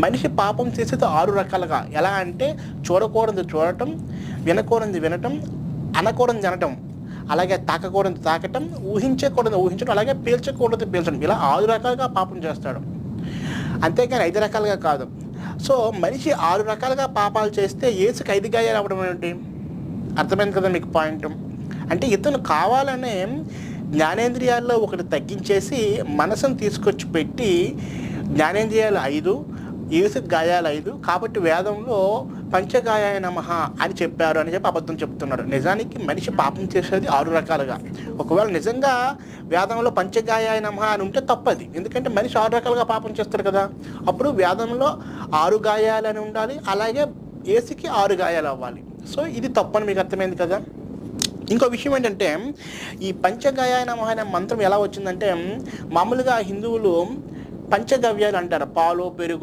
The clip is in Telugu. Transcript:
మనిషి పాపం చేసేది 6 రకాలుగా. ఎలా అంటే చూడకూడదు చూడటం, వినకూడదు వినటం, అనకూడదు అనటం, అలాగే తాకకూడదు తాకటం, ఊహించకూడదు ఊహించడం, అలాగే పీల్చకూడదు పీల్చడం. ఇలా 6 రకాలుగా పాపం చేస్తాడు, అంతేకాని 5 రకాలుగా కాదు. సో మనిషి 6 రకాలుగా పాపాలు చేస్తే యేసుకి 5 గాయాలు అవ్వడం ఏంటి? అర్థమైంది కదా మీకు పాయింట్? అంటే ఇతను కావాలనే జ్ఞానేంద్రియాల్లో ఒకటి తగ్గించేసి మనసును తీసుకొచ్చి పెట్టి జ్ఞానేంద్రియాలు 5, యేసుకి గాయాలు 5, కాబట్టి వేదంలో పంచగాయాయ నమః అని చెప్పారు అని చెప్పి అబద్ధం చెప్తున్నాడు. నిజానికి మనిషి పాపం చేసేది 6 రకాలుగా. ఒకవేళ నిజంగా వేదంలో పంచగాయాయ నమః అని ఉంటే తప్పది, ఎందుకంటే మనిషి 6 రకాలుగా పాపం చేస్తాడు కదా. అప్పుడు వేదంలో 6 గాయాలు అని ఉండాలి, అలాగే యేసుకి 6 గాయాలు అవ్వాలి. సో ఇది తప్పని మీకు అర్థమైంది కదా. ఇంకో విషయం ఏంటంటే ఈ పంచగాయాయ నమః అనే మంత్రం ఎలా వచ్చిందంటే, మామూలుగా హిందువులు పంచగవ్యాలు అంటారు, పాలు పెరుగు